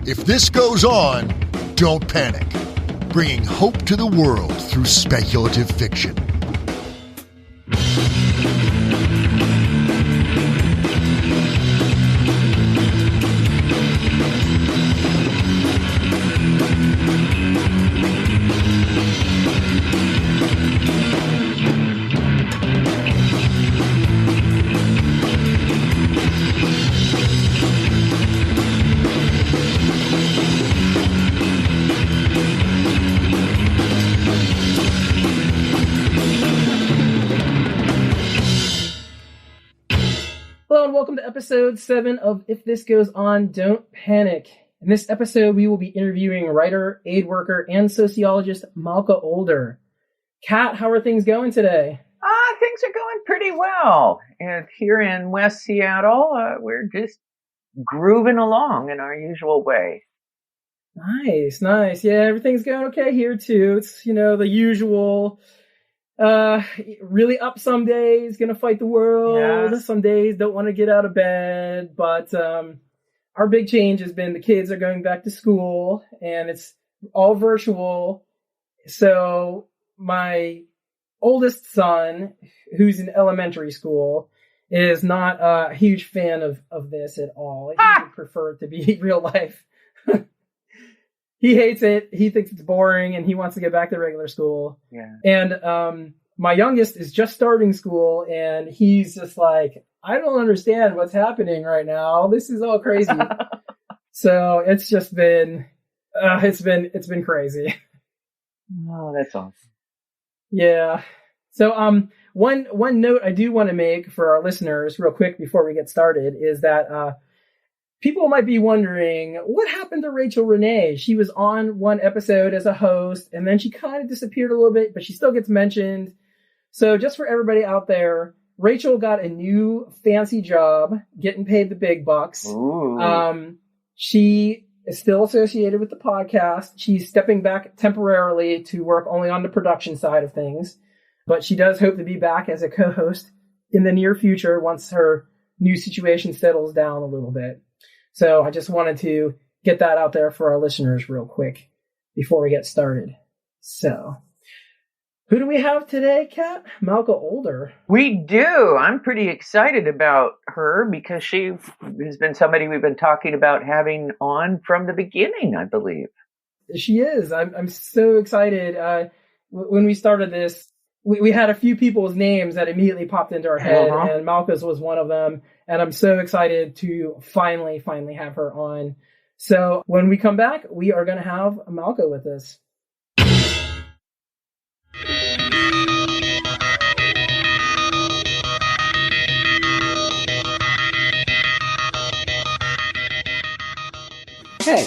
If this goes on, don't panic. Bringing hope to the world through speculative fiction. Hello and welcome to episode 7 of If This Goes On, Don't Panic. In this episode, we will be interviewing writer, aid worker, and sociologist Malka Older. Kat, how are things going today? Things are going pretty well. And here in West Seattle, we're just grooving along in our usual way. Nice. Yeah, everything's going okay here too. It's, the usual... really up some days, gonna fight the world. Yes. Some days don't want to get out of bed, but our big change has been the kids are going back to school and it's all virtual. So my oldest son, who's in elementary school, is not a huge fan of this at all. He would prefer it to be real life. He hates it. He thinks it's boring, and he wants to get back to regular school. Yeah. And my youngest is just starting school, and he's just like, I don't understand what's happening right now. This is all crazy. So it's just been, it's been crazy. Oh, that's awesome. Yeah. So one note I do want to make for our listeners, real quick, before we get started, is that people might be wondering, what happened to Rachel Renee? She was on one episode as a host, and then she kind of disappeared a little bit, but she still gets mentioned. So just for everybody out there, Rachel got a new fancy job, getting paid the big bucks. Ooh. She is still associated with the podcast. She's stepping back temporarily to work only on the production side of things, but she does hope to be back as a co-host in the near future once her new situation settles down a little bit. So I just wanted to get that out there for our listeners real quick before we get started. So, who do we have today, Kat? Malka Older. We do. I'm pretty excited about her because she has been somebody we've been talking about having on from the beginning, I believe. She is. I'm so excited. When we started this, we had a few people's names that immediately popped into our head, and Malka's was one of them. And I'm so excited to finally have her on. So when we come back, we are going to have Malka with us. Hey,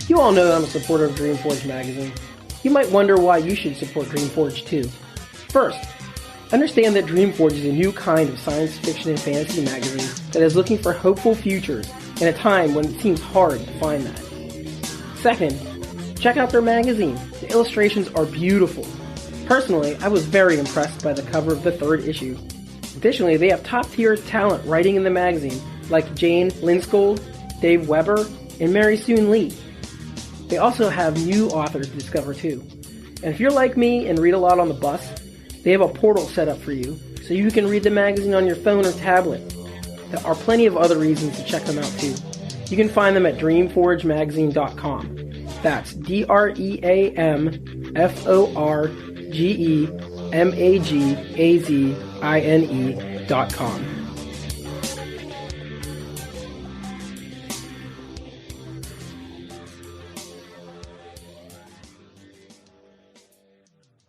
you all know I'm a supporter of Dreamforge magazine. You might wonder why you should support Dreamforge too. First, understand that Dreamforge is a new kind of science fiction and fantasy magazine that is looking for hopeful futures in a time when it seems hard to find that. Second, check out their magazine. The illustrations are beautiful. Personally, I was very impressed by the cover of the 3rd issue. Additionally, they have top-tier talent writing in the magazine, like Jane Linskold, Dave Weber, and Mary Soon Lee. They also have new authors to discover too. And if you're like me and read a lot on the bus, they have a portal set up for you, so you can read the magazine on your phone or tablet. There are plenty of other reasons to check them out too. You can find them at dreamforgemagazine.com. That's DreamForgemagazine.com.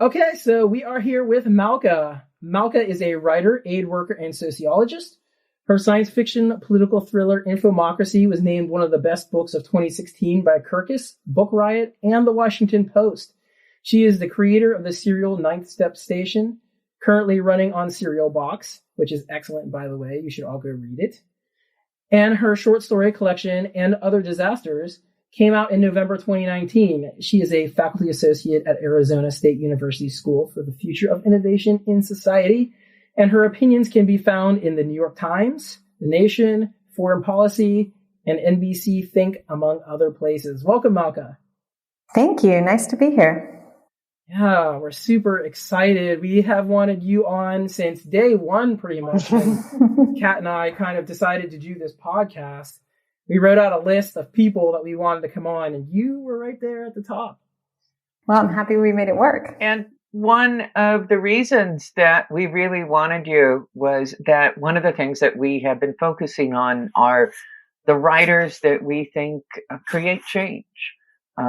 Okay, so we are here with Malka. Malka is a writer, aid worker, and sociologist. Her science fiction political thriller Infomocracy was named one of the best books of 2016 by Kirkus, Book Riot, and The Washington Post. She is the creator of the serial Ninth Step Station, currently running on Serial Box, which is excellent, by the way. You should all go read it. And her short story collection, And Other Disasters, came out in November 2019. She is a faculty associate at Arizona State University School for the Future of Innovation in Society, and her opinions can be found in the New York Times, The Nation, Foreign Policy, and NBC Think, among other places. Welcome, Malka. Thank you. Nice to be here. Yeah, we're super excited. We have wanted you on since day one, pretty much. When Kat and I kind of decided to do this podcast. We wrote out a list of people that we wanted to come on, and you were right there at the top. Well, I'm happy we made it work. And one of the reasons that we really wanted you was that one of the things that we have been focusing on are the writers that we think create change.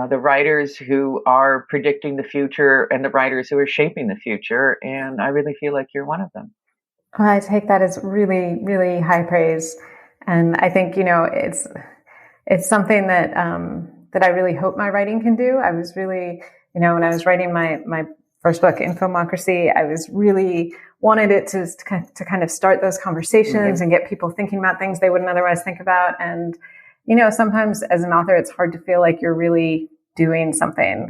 The writers who are predicting the future and the writers who are shaping the future. And I really feel like you're one of them. Well, I take that as really, really high praise. And I think, it's something that, that I really hope my writing can do. I was really, when I was writing my first book, Infomocracy, I was really wanted it to kind of start those conversations and get people thinking about things they wouldn't otherwise think about. And sometimes as an author, it's hard to feel like you're really doing something.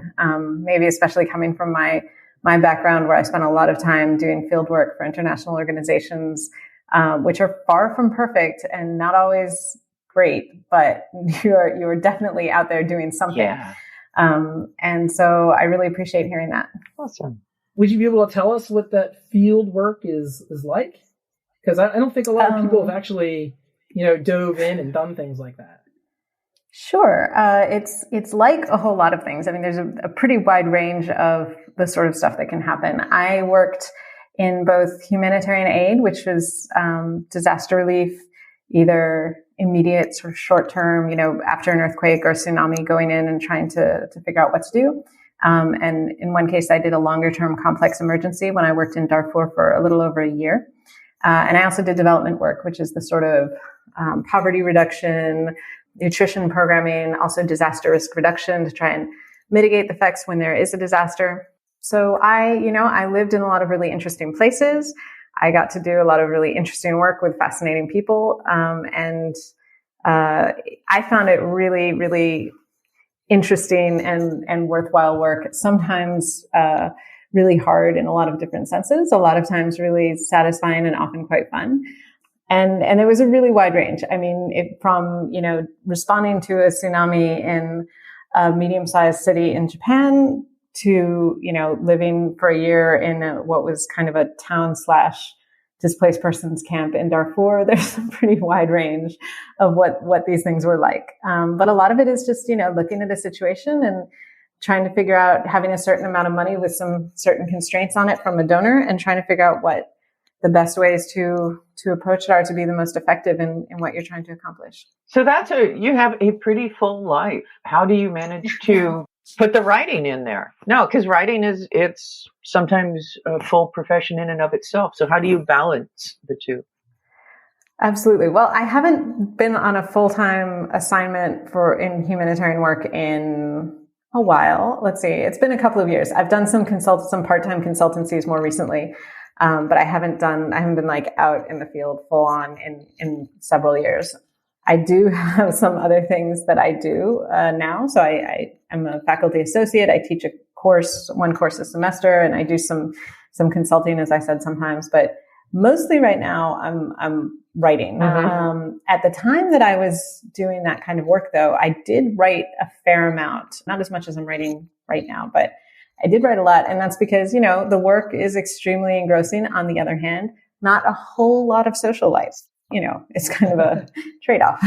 Maybe especially coming from my background, where I spent a lot of time doing field work for international organizations, which are far from perfect and not always great, but you are definitely out there doing something. Yeah. And so I really appreciate hearing that. Awesome. Would you be able to tell us what that field work is like? Because I don't think a lot of people have actually, dove in and done things like that. Sure. It's like a whole lot of things. I mean, there's a pretty wide range of the sort of stuff that can happen. I worked in both humanitarian aid, which was disaster relief, either immediate sort of short term, after an earthquake or tsunami, going in and trying to figure out what to do. And in one case, I did a longer term complex emergency when I worked in Darfur for a little over a year. And I also did development work, which is the sort of poverty reduction, nutrition programming, also disaster risk reduction to try and mitigate the effects when there is a disaster. So I lived in a lot of really interesting places. I got to do a lot of really interesting work with fascinating people. And I found it really, really interesting and worthwhile work. Sometimes, really hard in a lot of different senses. A lot of times really satisfying and often quite fun. And it was a really wide range. I mean, from, responding to a tsunami in a medium-sized city in Japan to, living for a year in what was kind of a town/displaced persons camp in Darfur. There's a pretty wide range of what these things were like. But a lot of it is just, looking at a situation and trying to figure out, having a certain amount of money with some certain constraints on it from a donor, and trying to figure out what the best ways to approach it are to be the most effective in what you're trying to accomplish. So you have a pretty full life. How do you manage to put the writing in there? No, because writing it's sometimes a full profession in and of itself. So how do you balance the two? Absolutely. Well, I haven't been on a full-time assignment in humanitarian work in a while. Let's see. It's been a couple of years. I've done some part-time consultancies more recently. But I haven't been like out in the field full on in several years. I do have some other things that I do now. So I am a faculty associate. I teach one course a semester, and I do some consulting, as I said, sometimes, but mostly right now I'm writing. Mm-hmm. At the time that I was doing that kind of work, though, I did write a fair amount, not as much as I'm writing right now, but I did write a lot. And that's because, the work is extremely engrossing. On the other hand, not a whole lot of social life. It's kind of a trade-off.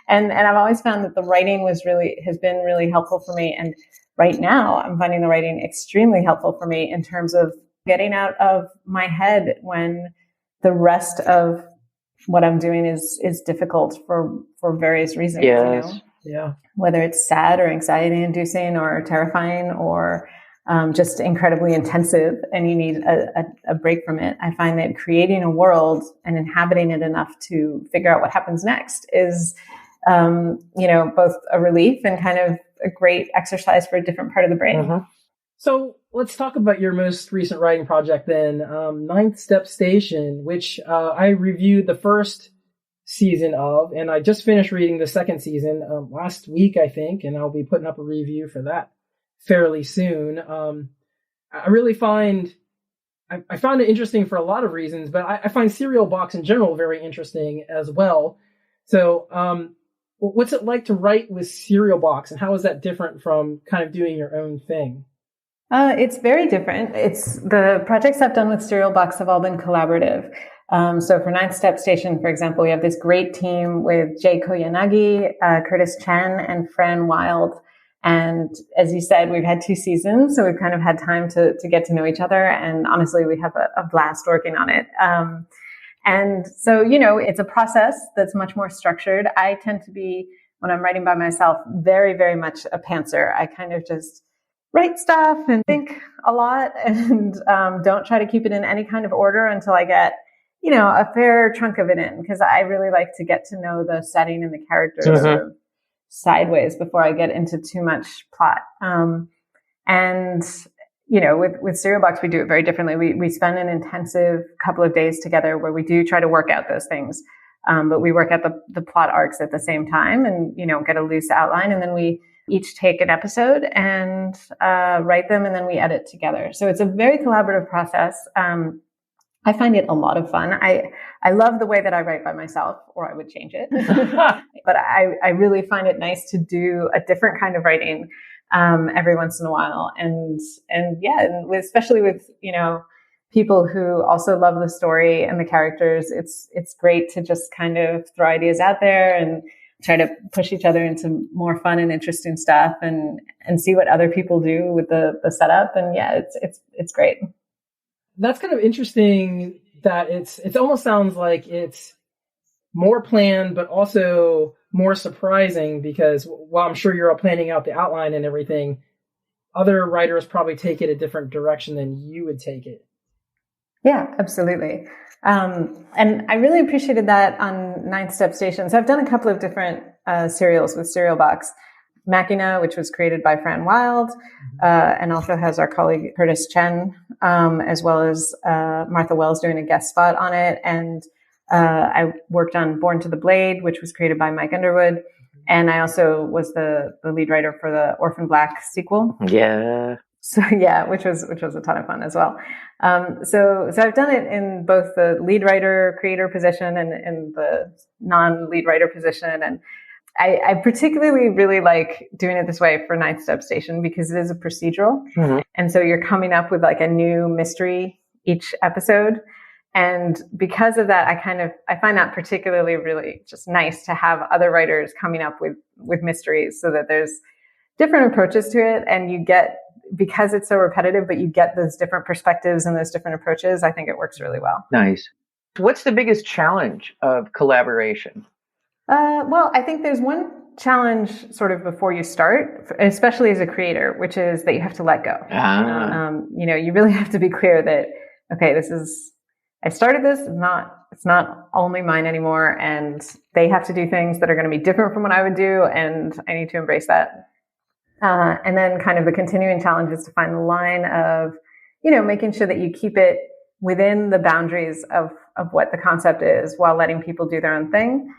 and I've always found that the writing has been really helpful for me. And right now I'm finding the writing extremely helpful for me in terms of getting out of my head when the rest of what I'm doing is difficult for various reasons. Yes. Yeah. Whether it's sad or anxiety inducing or terrifying or just incredibly intensive, and you need a break from it. I find that creating a world and inhabiting it enough to figure out what happens next is, both a relief and kind of a great exercise for a different part of the brain. Mm-hmm. So let's talk about your most recent writing project then, Ninth Step Station, which I reviewed the first season of, and I just finished reading the second season last week, I think, and I'll be putting up a review for that fairly soon. I really find I found it interesting for a lot of reasons, but I find Serial Box in general very interesting as well. So What's it like to write with Serial Box, and how is that different from kind of doing your own thing? It's very different. It's the projects I've done with Serial Box have all been collaborative. So for Ninth Step Station, for example, we have this great team with Jay Koyanagi, Curtis Chen, and Fran Wild. And as you said, we've had 2 seasons, so we've kind of had time to get to know each other. And honestly, we have a blast working on it. And so, it's a process that's much more structured. I tend to be, when I'm writing by myself, very, very much a pantser. I kind of just write stuff and think a lot and don't try to keep it in any kind of order until I get, a fair chunk of it in, because I really like to get to know the setting and the characters sort of sideways before I get into too much plot. With Serial Box, we do it very differently. We spend an intensive couple of days together where we do try to work out those things. But we work out the plot arcs at the same time and, get a loose outline. And then we each take an episode and write them, and then we edit together. So it's a very collaborative process. I find it a lot of fun. I love the way that I write by myself, or I would change it. But I really find it nice to do a different kind of writing every once in a while. And especially with, people who also love the story and the characters, it's great to just kind of throw ideas out there and try to push each other into more fun and interesting stuff and see what other people do with the setup. And it's great. That's kind of interesting that it almost sounds like it's more planned, but also more surprising, because while I'm sure you're all planning out the outline and everything, other writers probably take it a different direction than you would take it. Yeah, absolutely. And I really appreciated that on Ninth Step Station. So I've done a couple of different serials with Serial Box. Machina, which was created by Fran Wild, and also has our colleague Curtis Chen, as well as Martha Wells doing a guest spot on it. And I worked on Born to the Blade, which was created by Mike Underwood. And I also was the lead writer for the Orphan Black sequel. Yeah. So which was a ton of fun as well. So I've done it in both the lead writer creator position and in the non-lead writer position. And I particularly really like doing it this way for Ninth Step Station because it is a procedural. Mm-hmm. And so you're coming up with like a new mystery each episode. And because of that, I find that particularly really just nice to have other writers coming up with mysteries so that there's different approaches to it. And you get, because it's so repetitive, but you get those different perspectives and those different approaches. I think it works really well. Nice. What's the biggest challenge of collaboration? Well, I think there's one challenge sort of before you start, especially as a creator, which is that you have to let go. You really have to be clear that, okay, I started this, it's not only mine anymore, and they have to do things that are going to be different from what I would do, and I need to embrace that. And then kind of the continuing challenge is to find the line of, making sure that you keep it within the boundaries of what the concept is while letting people do their own thing.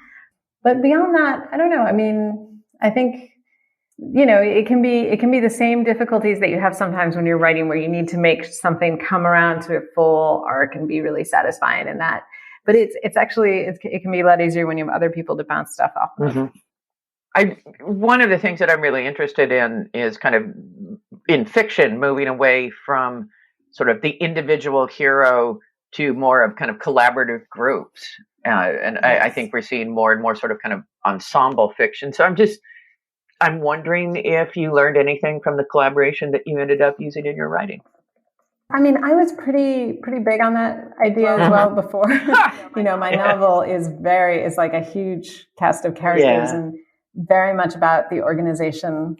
But beyond that, I don't know. I mean, I think, it can be the same difficulties that you have sometimes when you're writing, where you need to make something come around to a full arc and be really satisfying in that. But it can be a lot easier when you have other people to bounce stuff off of. Mm-hmm. One of the things that I'm really interested in is kind of in fiction, moving away from sort of the individual hero to more of kind of collaborative groups. And yes. I think we're seeing more and more sort of kind of ensemble fiction. So I'm wondering if you learned anything from the collaboration that you ended up using in your writing. I mean, I was pretty big on that idea as well before. My novel is like a huge cast of characters and very much about the organization,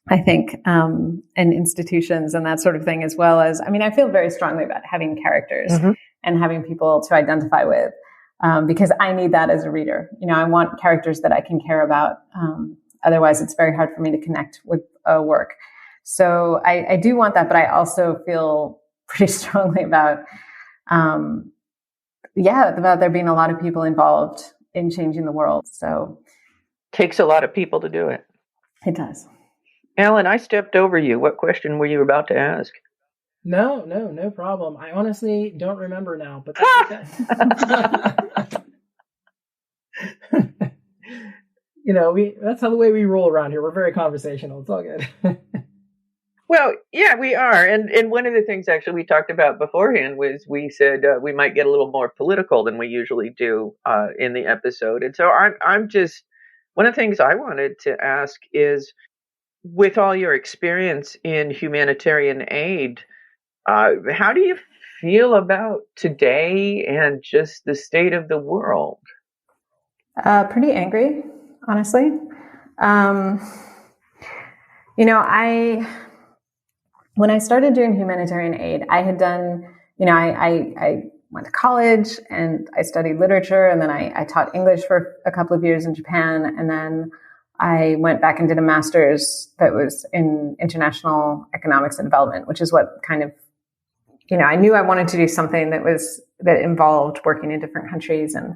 I think, and institutions and that sort of thing, as well as, I feel very strongly about having characters and having people to identify with. Because I need that as a reader. I want characters that I can care about. Otherwise, it's very hard for me to connect with a work. So I do want that, but I also feel pretty strongly about, about there being a lot of people involved in changing the world. So takes a lot of people to do it. It does. Alan, I stepped over you. What question were you about to ask? No problem. I honestly don't remember now, but that's okay. that's how the way we roll around here. We're very conversational. It's all good. Well, yeah, we are. And one of the things actually we talked about beforehand was we said we might get a little more political than we usually do in the episode. And so I'm just, one of the things I wanted to ask is, with all your experience in humanitarian aid, how do you feel about today and just the state of the world? Pretty angry, honestly. When I started doing humanitarian aid, I had done, I went to college and I studied literature, and then I taught English for a couple of years in Japan, and then I went back and did a master's that was in international economics and development, which is what kind of, I knew I wanted to do something that involved working in different countries and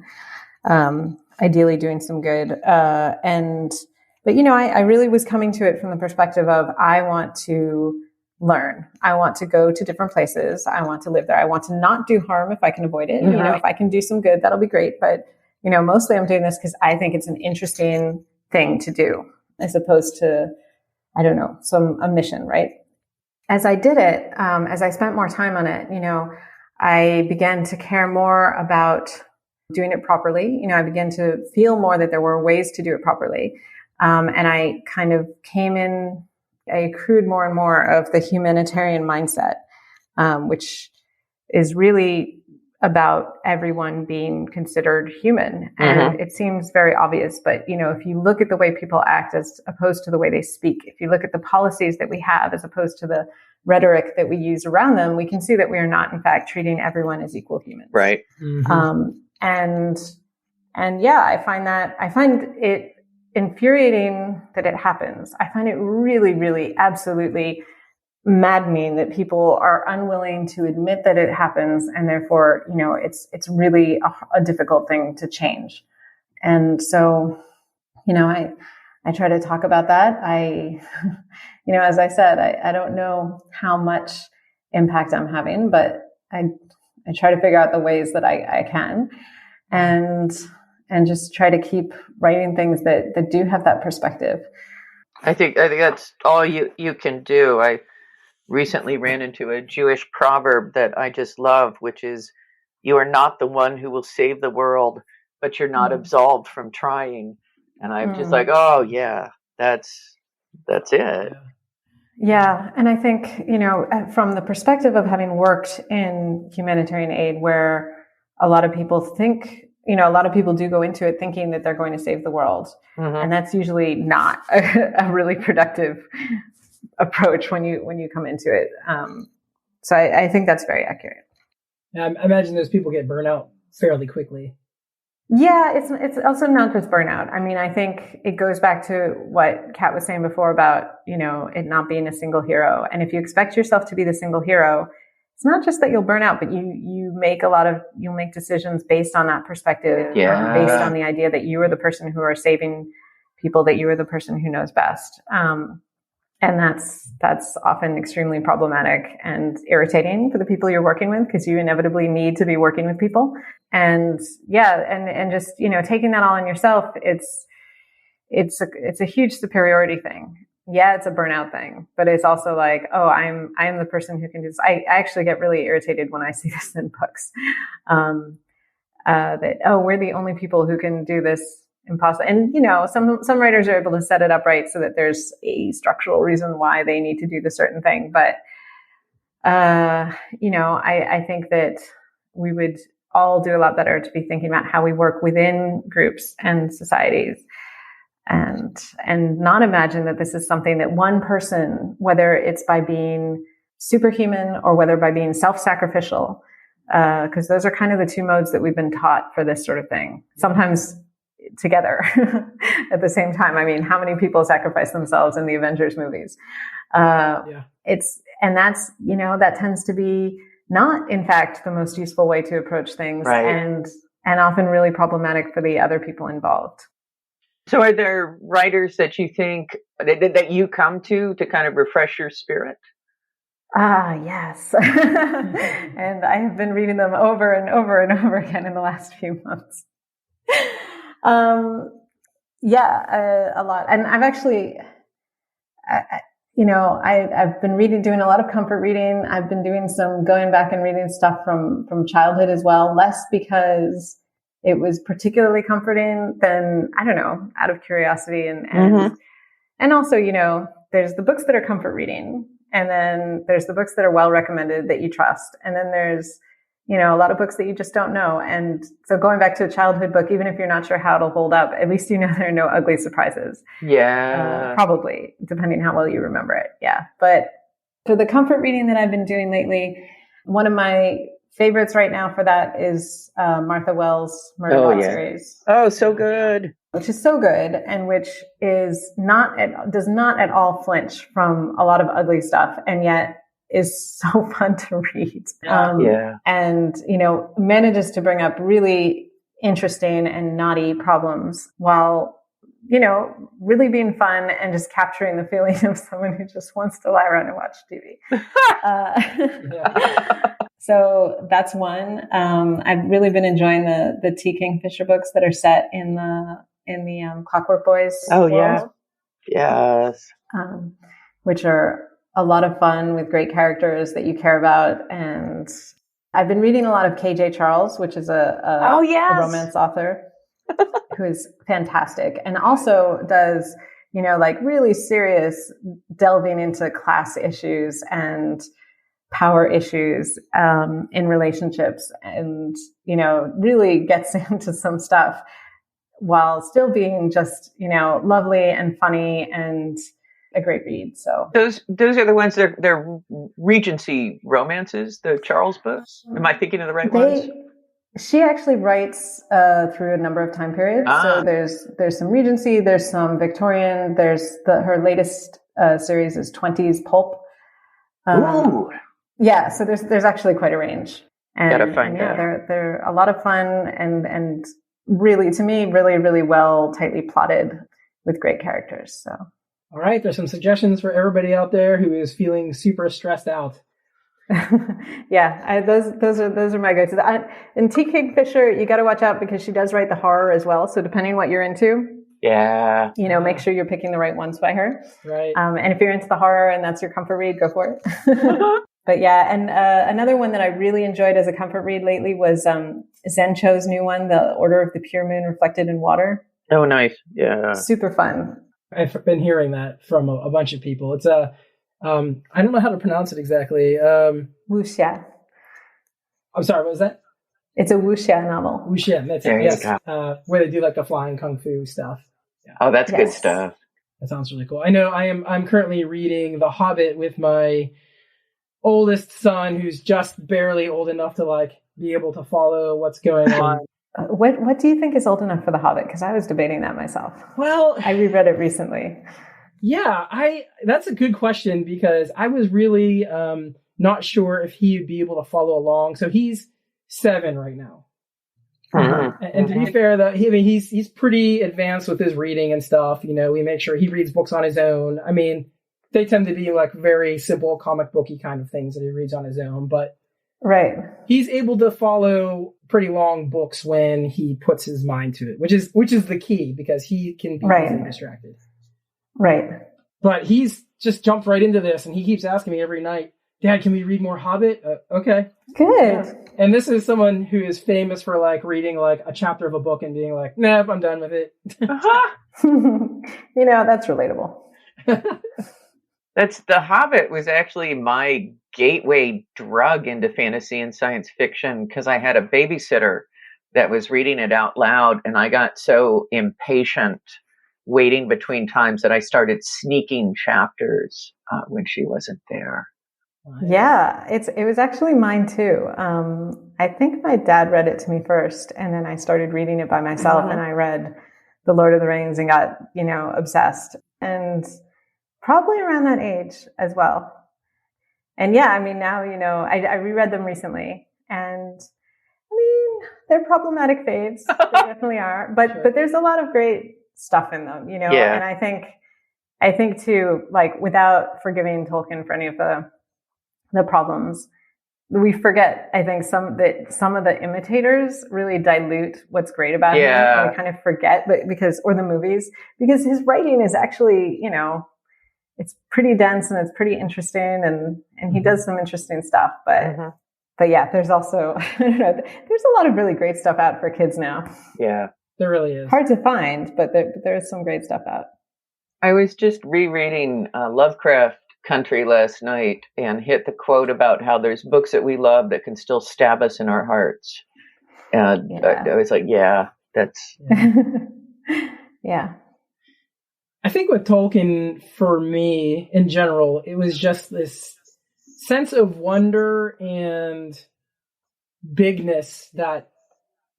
ideally doing some good. But I really was coming to it from the perspective of, I want to learn. I want to go to different places. I want to live there. I want to not do harm if I can avoid it. Mm-hmm. If I can do some good, that'll be great. But, mostly I'm doing this because I think it's an interesting thing to do, as opposed to, I don't know, a mission, right? As I did it, as I spent more time on it, I began to care more about doing it properly. I began to feel more that there were ways to do it properly. And I kind of I accrued more and more of the humanitarian mindset, which is really about everyone being considered human. And Mm-hmm. it seems very obvious, but if you look at the way people act as opposed to the way they speak, if you look at the policies that we have as opposed to the rhetoric that we use around them, we can see that we are not, in fact, treating everyone as equal humans. Right. Mm-hmm. I find it infuriating that it happens. I find it really, really, absolutely maddening that people are unwilling to admit that it happens, and therefore, it's really a difficult thing to change. And so, I try to talk about that. As I said, I don't know how much impact I'm having, but I try to figure out the ways that I can, and just try to keep writing things that do have that perspective. I think that's all you can do. I recently ran into a Jewish proverb that I just love, which is, "You are not the one who will save the world, but you're not absolved from trying." And I'm just like, oh yeah, that's it. Yeah. And I think, from the perspective of having worked in humanitarian aid, where a lot of people think, a lot of people do go into it thinking that they're going to save the world. Mm-hmm. And that's usually not a really productive approach when you come into it. So I think that's very accurate. I imagine those people get burnt out fairly quickly. Yeah, it's also not just burnout. I mean, I think it goes back to what Kat was saying before about, it not being a single hero. And if you expect yourself to be the single hero, it's not just that you'll burn out, but you'll make decisions based on that perspective, based on the idea that you are the person who are saving people, that you are the person who knows best. And that's often extremely problematic and irritating for the people you're working with, because you inevitably need to be working with people. And and just, taking that all on yourself, it's a huge superiority thing. Yeah, it's a burnout thing, but it's also like, oh, I am the person who can do this. I actually get really irritated when I see this in books. That, oh, we're the only people who can do this impossible. And, some writers are able to set it up right so that there's a structural reason why they need to do the certain thing. But, I think that we would all do a lot better to be thinking about how we work within groups and societies, and not imagine that this is something that one person, whether it's by being superhuman or whether by being self-sacrificial, because those are kind of the two modes that we've been taught for this sort of thing. Sometimes together at the same time. I mean, how many people sacrifice themselves in the Avengers movies? That tends to be not, in fact, the most useful way to approach things, right. and often really problematic for the other people involved. So are there writers that you think that you come to kind of refresh your spirit? Yes. And I have been reading them over and over and over again in the last few months. Yeah, a lot. And I've actually, I've been doing a lot of comfort reading. I've been doing some going back and reading stuff from childhood as well, less because it was particularly comforting than, I don't know, out of curiosity and also, there's the books that are comfort reading, and then there's the books that are well recommended that you trust. And then there's, a lot of books that you just don't know. And so going back to a childhood book, even if you're not sure how it'll hold up, at least there are no ugly surprises. Yeah. Probably, depending how well you remember it. Yeah. But for the comfort reading that I've been doing lately, one of my favorites right now for that is Martha Wells' Murder series. Oh, so good. Which is so good, and which does not at all flinch from a lot of ugly stuff, and yet is so fun to read. And, manages to bring up really interesting and naughty problems while, really being fun and just capturing the feeling of someone who just wants to lie around and watch TV. So that's one. I've really been enjoying the T. Kingfisher books that are set in the Clockwork Boys world. Yes. Which are a lot of fun with great characters that you care about. And I've been reading a lot of KJ Charles, which is a romance author who is fantastic and also does, really serious delving into class issues and power issues in relationships, and, really gets into some stuff while still being just, lovely and funny and a great read. So those are the ones they're Regency romances, the Charles books. Am I thinking of the right ones? She actually writes through a number of time periods. So there's some Regency, there's some Victorian, there's her latest series is 20s pulp. Ooh. Yeah, so there's actually quite a range. And, gotta find that. They're a lot of fun and really, to me, really, really well, tightly plotted with great characters. So. All right, there's some suggestions for everybody out there who is feeling super stressed out. Those are my go-tos. And T. Kingfisher, you got to watch out because she does write the horror as well. So depending what you're into, make sure you're picking the right ones by her. Right. And if you're into the horror and that's your comfort read, go for it. But and another one that I really enjoyed as a comfort read lately was Zen Cho's new one, The Order of the Pure Moon Reflected in Water. Oh, nice. Yeah. Super fun. I've been hearing that from a bunch of people. It's I don't know how to pronounce it exactly. Wuxia. I'm sorry, what was that? It's a wuxia novel. Wuxia, that's it. Yes. Where they do like the flying kung fu stuff. Yeah. Oh, that's good stuff. That sounds really cool. I know I'm currently reading The Hobbit with my oldest son, who's just barely old enough to be able to follow what's going on. What do you think is old enough for The Hobbit? Because I was debating that myself. Well, I reread it recently. Yeah, that's a good question because I was really not sure if he would be able to follow along. So he's 7 right now. Mm-hmm. And to be fair, though, he's pretty advanced with his reading and stuff. We make sure he reads books on his own. I mean, they tend to be very simple comic booky kind of things that he reads on his own, but right, he's able to follow pretty long books when he puts his mind to it, which is the key because he can be easily distracted. Right. But he's just jumped right into this, and he keeps asking me every night, "Dad, can we read more Hobbit?" Okay. Good. Yeah. And this is someone who is famous for reading a chapter of a book and being like, "Nah, I'm done with it." That's relatable. The Hobbit was actually my gateway drug into fantasy and science fiction because I had a babysitter that was reading it out loud, and I got so impatient waiting between times that I started sneaking chapters when she wasn't there. Yeah, it was actually mine too. I think my dad read it to me first, and then I started reading it by myself, and I read The Lord of the Rings and got, obsessed. And probably around that age as well. And now, I reread them recently, and they're problematic faves. They definitely are. But there's a lot of great stuff in them, Yeah. And I think too, without forgiving Tolkien for any of the problems, we forget, I think, some of the imitators really dilute what's great about him. And we kind of forget, or the movies, because his writing is actually, it's pretty dense and it's pretty interesting, and he does some interesting stuff. But yeah, there's also, I don't know, there's a lot of really great stuff out for kids now. Yeah, there really is. Hard to find, but there is some great stuff out. I was just rereading Lovecraft Country last night and hit the quote about how there's books that we love that can still stab us in our hearts. And I was like, that's... Yeah. I think with Tolkien, for me, in general, it was just this sense of wonder and bigness that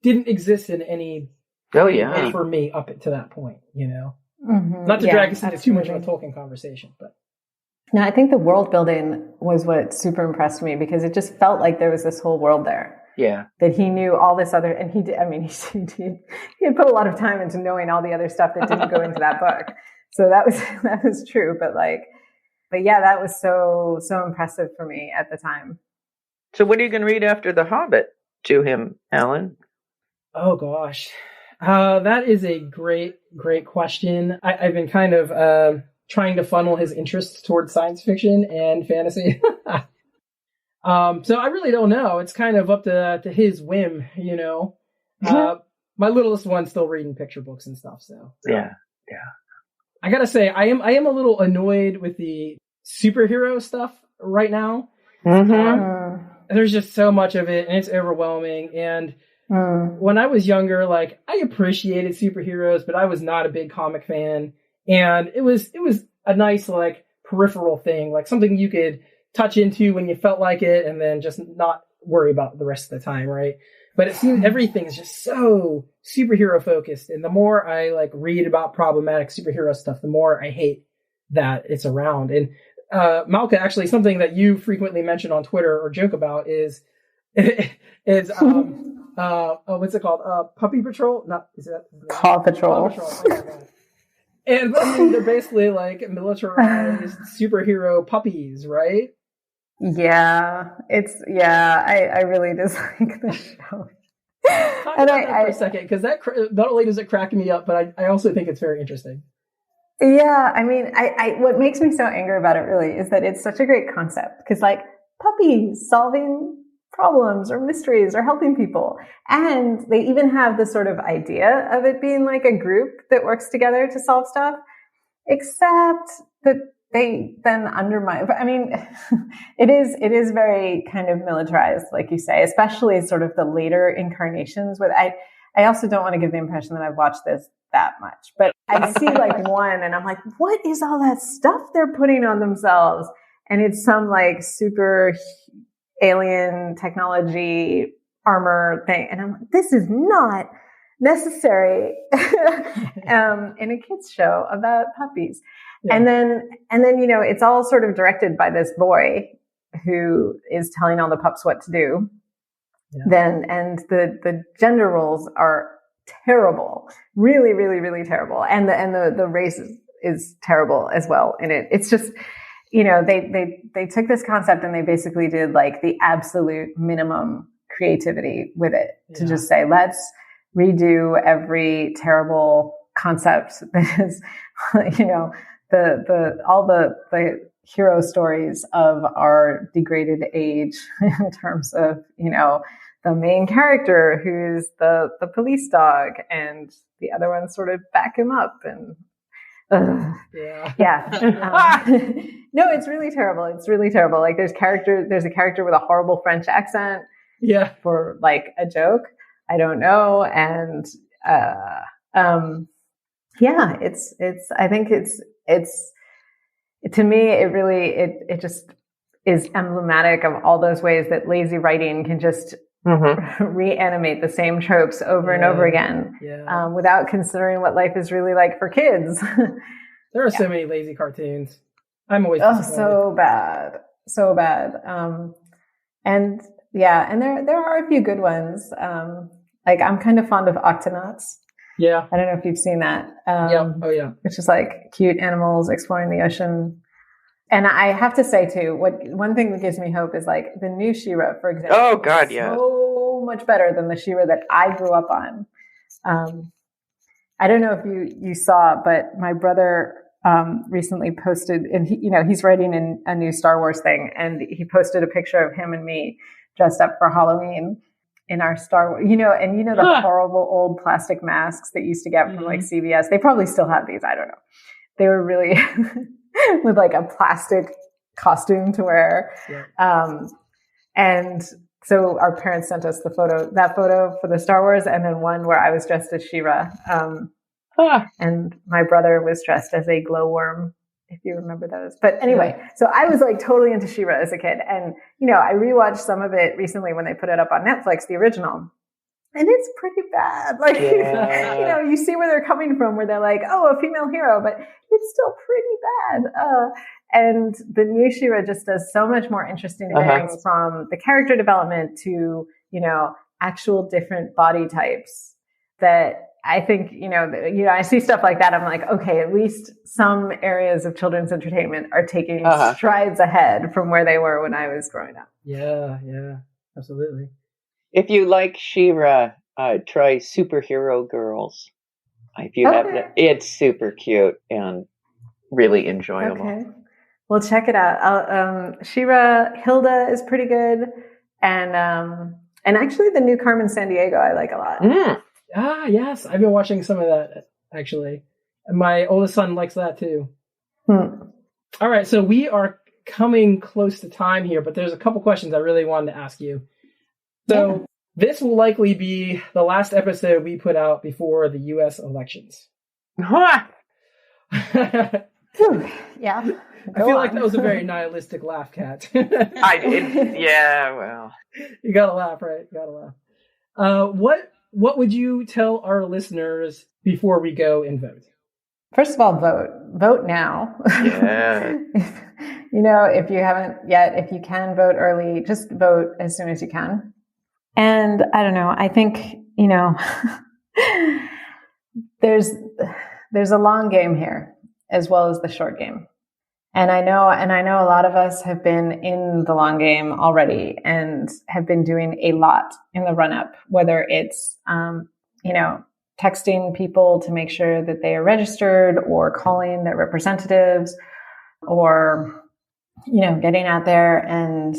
didn't exist in any way for me up to that point, Mm-hmm. Not to drag us into too much of a Tolkien conversation, but... No, I think the world building was what super impressed me, because it just felt like there was this whole world there. Yeah. That he knew all this other, and he did, he had put a lot of time into knowing all the other stuff that didn't go into that book. So that was true. But yeah, that was so impressive for me at the time. So what are you going to read after The Hobbit to him, Alan? Oh gosh. That is a great question. I've been kind of, trying to funnel his interests towards science fiction and fantasy. So I really don't know. It's kind of up to his whim, My littlest one's still reading picture books and stuff. So yeah. I gotta say, I am a little annoyed with the superhero stuff right now. Mm-hmm. There's just so much of it, and it's overwhelming. And when I was younger, I appreciated superheroes, but I was not a big comic fan. And it was a nice, peripheral thing, something you could touch into when you felt like it, and then just not worry about the rest of the time, right? But it seems everything is just so superhero focused. And the more I read about problematic superhero stuff, the more I hate that it's around. And Malka, actually, something that you frequently mention on Twitter or joke about is what's it called? Puppy Patrol? Paw Patrol. Paw Patrol. Oh my God. And they're basically militarized superhero puppies, right? Yeah, I really dislike the show. Talk about that for a second, because that not only does it crack me up, but I also think it's very interesting. Yeah, I what makes me so angry about it really is that it's such a great concept, because puppies solving problems or mysteries or helping people. And they even have this sort of idea of it being a group that works together to solve stuff, except that they then undermine. It is very kind of militarized, like you say, especially sort of the later incarnations. I also don't want to give the impression that I've watched this that much, but I see one and I'm like, what is all that stuff they're putting on themselves? And it's some super alien technology armor thing. And I'm like, this is not necessary in a kids show about puppies. Yeah. And then, it's all sort of directed by this boy who is telling all the pups what to do. Yeah. And the gender roles are terrible, really, really, really terrible. And the race is terrible as well in it. It's just, they took this concept and they basically did the absolute minimum creativity with it to just say, let's redo every terrible concept that is, all the hero stories of our degraded age in terms of, the main character who's the police dog and the other ones sort of back him up and yeah. No, it's really terrible. It's really terrible. There's a character with a horrible French accent. Yeah. For a joke. I don't know. And, I think it's, to me, it really, it just is emblematic of all those ways that lazy writing can just reanimate the same tropes over and over again, without considering what life is really like for kids. There are so many lazy cartoons. I'm always disappointed. So bad. And there are a few good ones. I'm kind of fond of Octonauts. Yeah. I don't know if you've seen that. Yeah. Oh yeah. Which is cute animals exploring the ocean. And I have to say too, one thing that gives me hope is like the new She-Ra, for example. Oh God, yeah. So much better than the She-Ra that I grew up on. I don't know if you saw, but my brother recently posted, and he's writing a new Star Wars thing, and he posted a picture of him and me dressed up for Halloween in our Star Wars, the horrible old plastic masks that you used to get from like CVS. They probably still have these. I don't know. They were really with like a plastic costume to wear. Yeah. And so our parents sent us that photo for the Star Wars, and then one where I was dressed as She-Ra. And my brother was dressed as a glowworm, if you remember those. But anyway, so I was like totally into She-Ra as a kid. And, I rewatched some of it recently when they put it up on Netflix, the original. And it's pretty bad. Like, you see where they're coming from, where they're like, oh, a female hero, but it's still pretty bad. And the new She-Ra just does so much more interesting things, from the character development to, actual different body types, that I think, I see stuff like that. I'm like, okay, at least some areas of children's entertainment are taking strides ahead from where they were when I was growing up. Yeah, absolutely. If you like She-Ra, try Superhero Girls. If you have that, it's super cute and really enjoyable. Okay. Well, check it out. She-Ra, Hilda is pretty good. And actually the new Carmen Sandiego, I like a lot. Yes. I've been watching some of that, actually. And my oldest son likes that, too. All right. So we are coming close to time here, but there's a couple questions I really wanted to ask you. So this will likely be the last episode we put out before the U.S. elections. Yeah. I feel like that was a very nihilistic laugh, Kat. I did. Yeah, well. You gotta laugh, right? You gotta laugh. What would you tell our listeners before we go and vote? First of all, vote. Vote now. Yeah. If you haven't yet, if you can vote early, just vote as soon as you can. And I don't know, I think, there's a long game here as well as the short game. And I know a lot of us have been in the long game already and have been doing a lot in the run up, whether it's, texting people to make sure that they are registered, or calling their representatives, or, getting out there and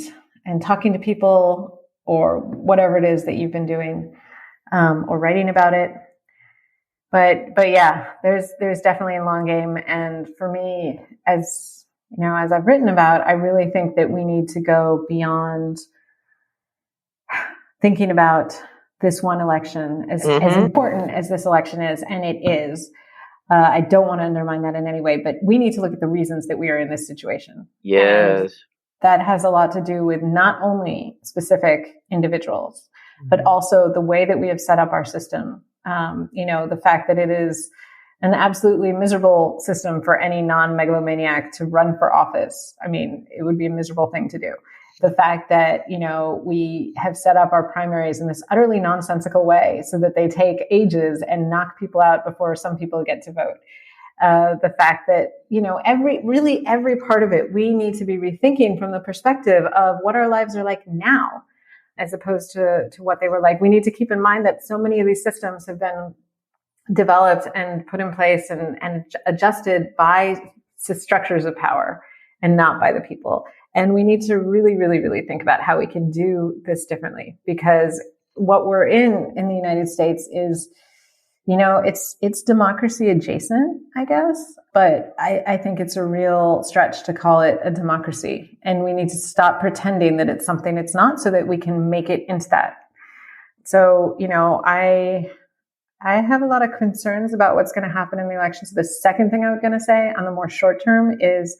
talking to people, or whatever it is that you've been doing, or writing about it. But yeah, there's definitely a long game. And for me, as I've written about, I really think that we need to go beyond thinking about this one election as important as this election is. And it is. I don't want to undermine that in any way, but we need to look at the reasons that we are in this situation. Yes. And that has a lot to do with not only specific individuals, but also the way that we have set up our system. The fact that it is an absolutely miserable system for any non-megalomaniac to run for office. I mean, it would be a miserable thing to do. The fact that, we have set up our primaries in this utterly nonsensical way so that they take ages and knock people out before some people get to vote. The fact that, every part of it, we need to be rethinking from the perspective of what our lives are like now, as opposed to what they were like. We need to keep in mind that so many of these systems have been developed and put in place and adjusted by structures of power and not by the people. And we need to really, really, really think about how we can do this differently, because what we're in the United States is, it's democracy adjacent, I guess, but I think it's a real stretch to call it a democracy. And we need to stop pretending that it's something it's not, so that we can make it into that. So, I have a lot of concerns about what's going to happen in the elections. The second thing I was going to say on the more short term is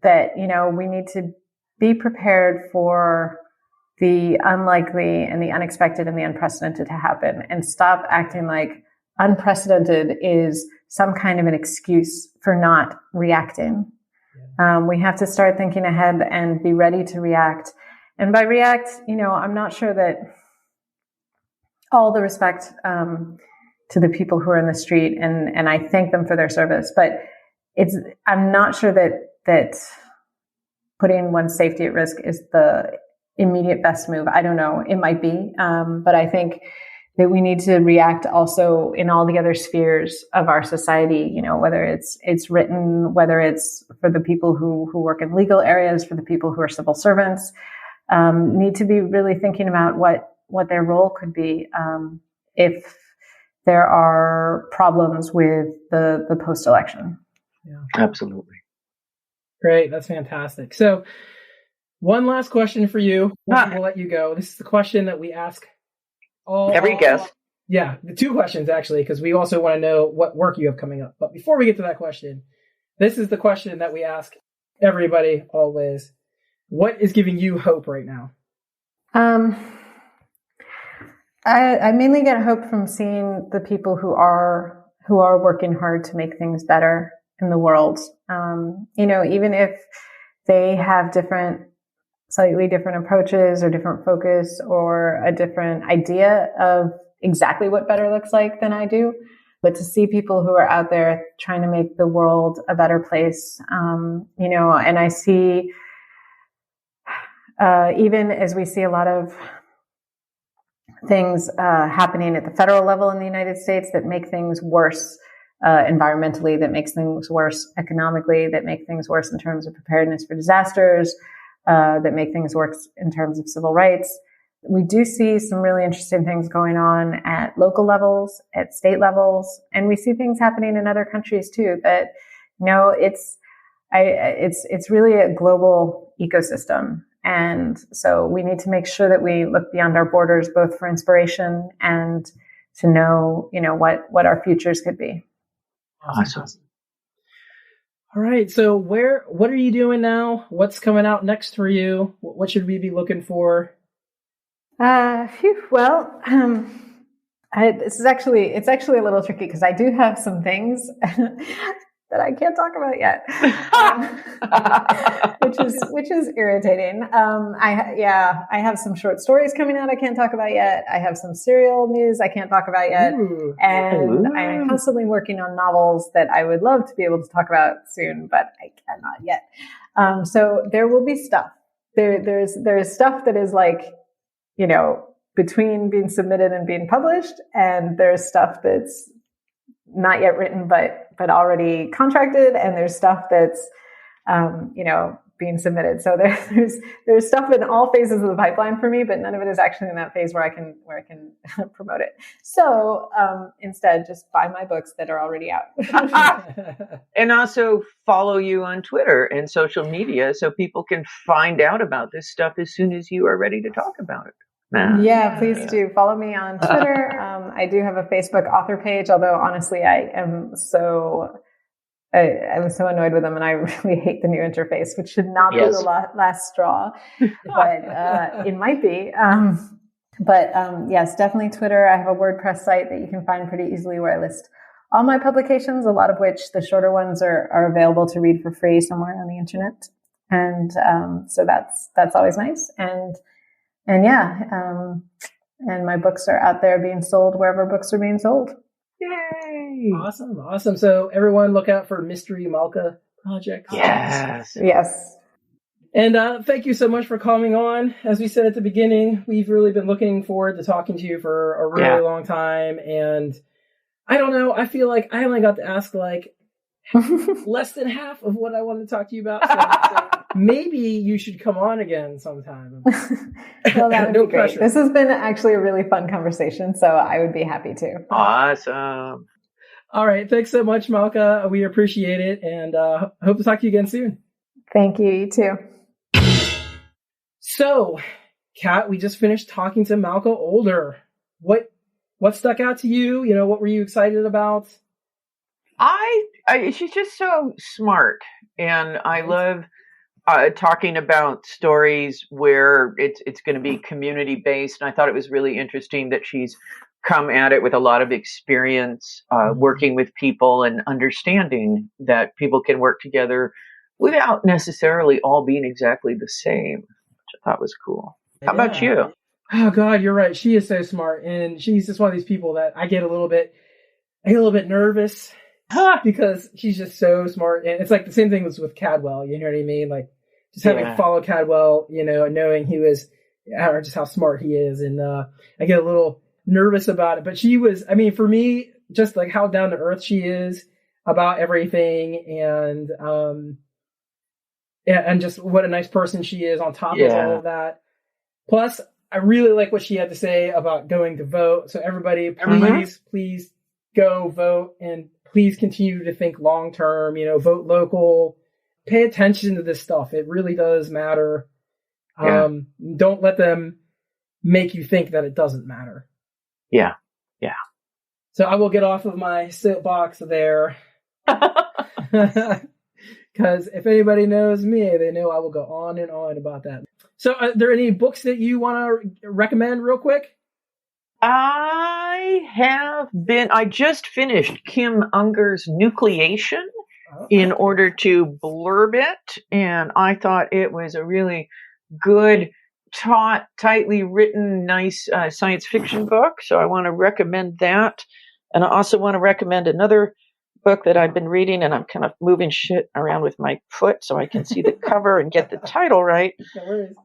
that, we need to be prepared for the unlikely and the unexpected and the unprecedented to happen, and stop acting like unprecedented is some kind of an excuse for not reacting. We have to start thinking ahead and be ready to react. And by react, I'm not sure that all the respect to the people who are in the street, and I thank them for their service, but I'm not sure that putting one's safety at risk is the immediate best move. I don't know. It might be. But I think that we need to react also in all the other spheres of our society, you know, whether it's written, whether it's for the people who work in legal areas, for the people who are civil servants, need to be really thinking about what their role could be if there are problems with the post-election. Yeah. Absolutely. Great. That's fantastic. So one last question for you. We'll let you go. This is the question that we ask every guest. Yeah, the two questions, actually, because we also want to know what work you have coming up. But before we get to that question, this is the question that we ask everybody always. What is giving you hope right now? I mainly get hope from seeing the people who are working hard to make things better in the world. You know, even if they have slightly different approaches or different focus or a different idea of exactly what better looks like than I do. But to see people who are out there trying to make the world a better place, you know, and I see, even as we see a lot of things happening at the federal level in the United States that make things worse environmentally, that makes things worse economically, that make things worse in terms of preparedness for disasters, that make things worse in terms of civil rights. We do see some really interesting things going on at local levels, at state levels, and we see things happening in other countries too. That, you know, it's really a global ecosystem, and so we need to make sure that we look beyond our borders, both for inspiration and to know, you know, what our futures could be. Awesome. All right. So what are you doing now? What's coming out next for you? What should we be looking for? Well, it's actually a little tricky because I do have some things that I can't talk about yet, which is irritating. I have some short stories coming out I can't talk about yet. I have some serial news I can't talk about yet. And I'm constantly working on novels that I would love to be able to talk about soon, but I cannot yet. So there will be stuff. There's stuff that is like, you know, between being submitted and being published, and there's stuff that's not yet written, but already contracted. And there's stuff that's, you know, being submitted. So there's stuff in all phases of the pipeline for me, but none of it is actually in that phase where I can promote it. So, instead just buy my books that are already out. And also follow you on Twitter and social media so people can find out about this stuff as soon as you are ready to talk about it. Yeah, please do follow me on Twitter. I do have a Facebook author page, although honestly, I'm so annoyed with them, and I really hate the new interface, which should not be the last straw, but it might be. Yes, definitely Twitter. I have a WordPress site that you can find pretty easily where I list all my publications, a lot of which, the shorter ones, are available to read for free somewhere on the internet, and so that's always nice. And my books are out there being sold wherever books are being sold. Yay! Awesome. So everyone look out for Mystery Malka projects. Yes. And thank you so much for coming on. As we said at the beginning, we've really been looking forward to talking to you for a really long time. And I don't know, I feel like I only got to ask like less than half of what I wanted to talk to you about. So maybe you should come on again sometime. Well, that would be great. Pressure. This has been actually a really fun conversation, so I would be happy to. Awesome. All right. Thanks so much, Malka. We appreciate it, and hope to talk to you again soon. Thank you. You too. So, Kat, we just finished talking to Malka Older. What stuck out to you? You know, what were you excited about? She's just so smart, and I love talking about stories where it's going to be community based. And I thought it was really interesting that she's come at it with a lot of experience working with people and understanding that people can work together without necessarily all being exactly the same, which I thought was cool. How about you? Oh God, you're right. She is so smart, and she's just one of these people that I get a little bit nervous because she's just so smart. And it's like the same thing was with Cadwell. You know what I mean? Like just having followed Cadwell, knowing he was, or just how smart he is. And I get a little nervous about it. But she was, for me, just like how down to earth she is about everything, and just what a nice person she is on top of all of that. Plus, I really like what she had to say about going to vote. So everybody, please go vote, and please continue to think long term, vote local, pay attention to this stuff. It really does matter. Yeah. Don't let them make you think that it doesn't matter. Yeah. Yeah. So I will get off of my soapbox there. Because if anybody knows me, they know I will go on and on about that. So are there any books that you want to recommend real quick? I just finished Kim Unger's Nucleation in order to blurb it. And I thought it was a really good, tightly written, nice science fiction book. So I want to recommend that. And I also want to recommend another book that I've been reading, and I'm kind of moving shit around with my foot so I can see the cover and get the title right.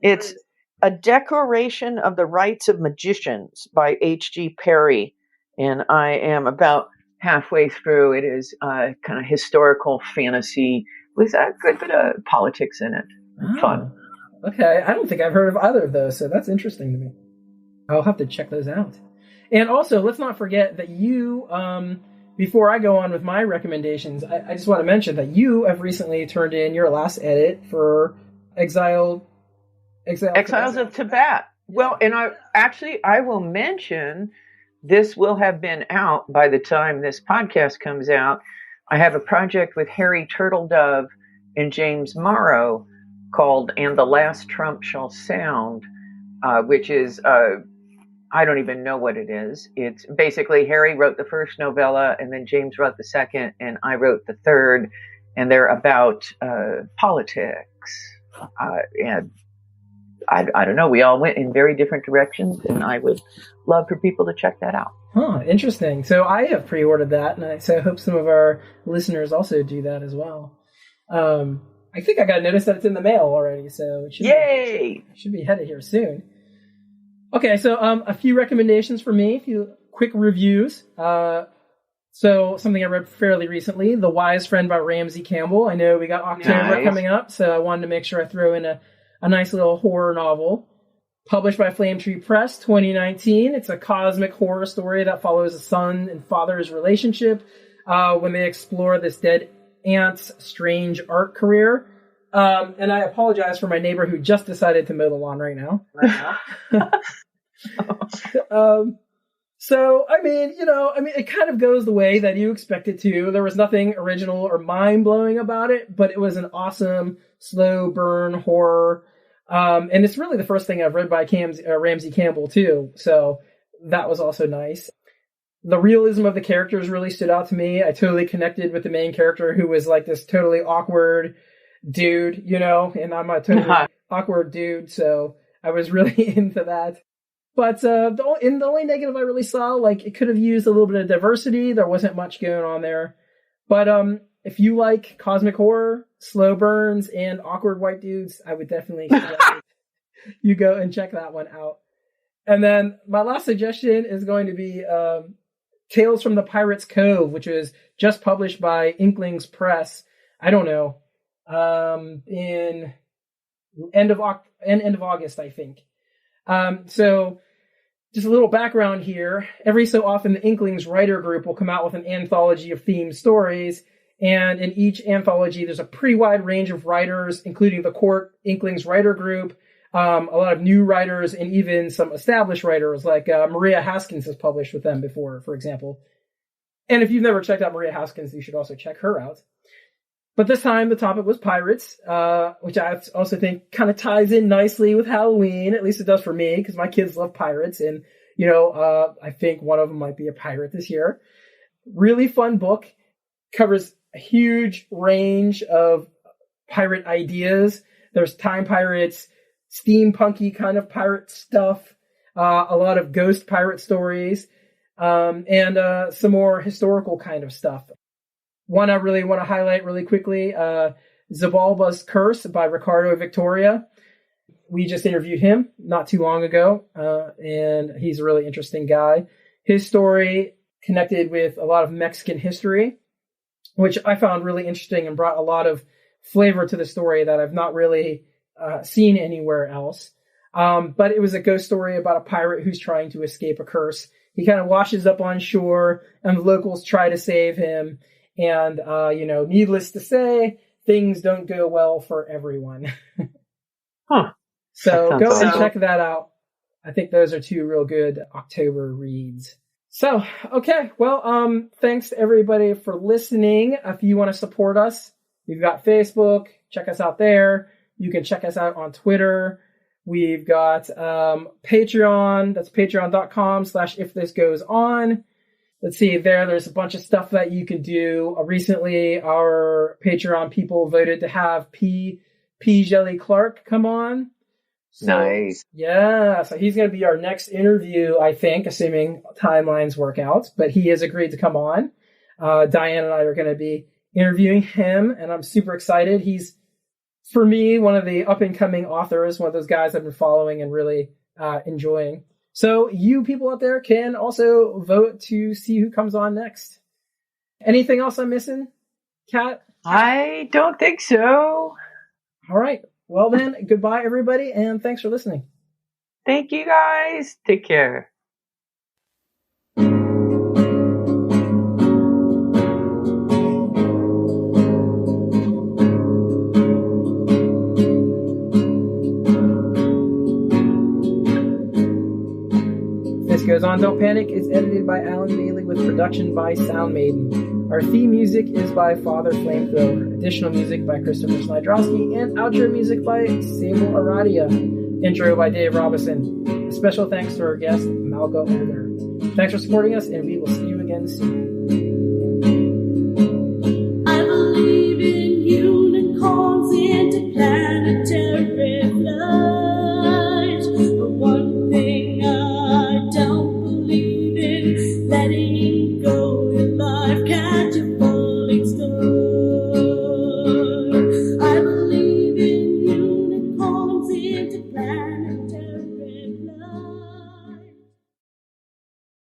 It's A Declaration of the Rights of Magicians by H.G. Perry. And I am about halfway through. It is kind of historical fantasy with a good bit of politics in it. Fun. Okay. I don't think I've heard of either of those, so that's interesting to me. I'll have to check those out. And also, let's not forget that you, before I go on with my recommendations, I just want to mention that you have recently turned in your last edit for Exiles of Tibet. Yeah. Well, and I will mention, this will have been out by the time this podcast comes out. I have a project with Harry Turtledove and James Morrow called And the Last Trump Shall Sound, which is... I don't even know what it is. It's basically Harry wrote the first novella, and then James wrote the second, and I wrote the third, and they're about politics. And I don't know. We all went in very different directions, and I would love for people to check that out. Huh, interesting. So I have pre-ordered that, and so I hope some of our listeners also do that as well. I think I got a notice that it's in the mail already, so it should be headed here soon. Okay, so a few recommendations for me, a few quick reviews. So something I read fairly recently, The Wise Friend by Ramsey Campbell. I know we got October coming up, so I wanted to make sure I throw in a nice little horror novel. Published by Flame Tree Press, 2019. It's a cosmic horror story that follows a son and father's relationship when they explore this dead aunt's strange art career. And I apologize for my neighbor who just decided to mow the lawn right now. So, it kind of goes the way that you expect it to. There was nothing original or mind-blowing about it, but it was an awesome, slow burn horror. And it's really the first thing I've read by Ramsey Campbell, too. So that was also nice. The realism of the characters really stood out to me. I totally connected with the main character, who was like this totally awkward dude, and I'm a totally awkward dude, so I was really into that. But the only negative I really saw, like, it could have used a little bit of diversity. There wasn't much going on there. But if you like cosmic horror, slow burns, and awkward white dudes, I would definitely suggest you go and check that one out. And then my last suggestion is going to be Tales from the Pirates Cove, which was just published by Inklings Press. I don't know, in end of August, I think. So just a little background here. Every so often, the Inklings writer group will come out with an anthology of themed stories. And in each anthology, there's a pretty wide range of writers, including the core Inklings writer group, a lot of new writers, and even some established writers, like Maria Haskins has published with them before, for example. And if you've never checked out Maria Haskins, you should also check her out. But this time, the topic was pirates, which I also think kind of ties in nicely with Halloween. At least it does for me, because my kids love pirates. And, I think one of them might be a pirate this year. Really fun book. Covers a huge range of pirate ideas. There's time pirates, steampunky kind of pirate stuff, a lot of ghost pirate stories, and some more historical kind of stuff. One I really want to highlight really quickly, Zavala's Curse by Ricardo Victoria. We just interviewed him not too long ago, and he's a really interesting guy. His story connected with a lot of Mexican history, which I found really interesting and brought a lot of flavor to the story that I've not really seen anywhere else. But it was a ghost story about a pirate who's trying to escape a curse. He kind of washes up on shore, and the locals try to save him. And, needless to say, things don't go well for everyone. So go and check that out. I think those are two real good October reads. So, okay. Well, thanks to everybody for listening. If you want to support us, we've got Facebook. Check us out there. You can check us out on Twitter. We've got Patreon. That's patreon.com/ifthisgoeson. Let's see there's a bunch of stuff that you can do. Recently, our Patreon people voted to have P. Jelly Clark come on. So, nice. Yeah. So he's going to be our next interview, I think, assuming timelines work out. But he has agreed to come on. Diane and I are going to be interviewing him, and I'm super excited. He's, for me, one of the up-and-coming authors, one of those guys I've been following and really enjoying. So you people out there can also vote to see who comes on next. Anything else I'm missing, Kat? I don't think so. All right. Well then, goodbye everybody, and thanks for listening. Thank you guys. Take care. This Goes On, Don't Panic is edited by Alan Bailey with production by Sound Maiden. Our theme music is by Father Flamethrower. Additional music by Christopher Slydrowski and outro music by Sable Aradia. Intro by Dave Robinson. A special thanks to our guest, Malka Older. Thanks for supporting us, and we will see you again soon.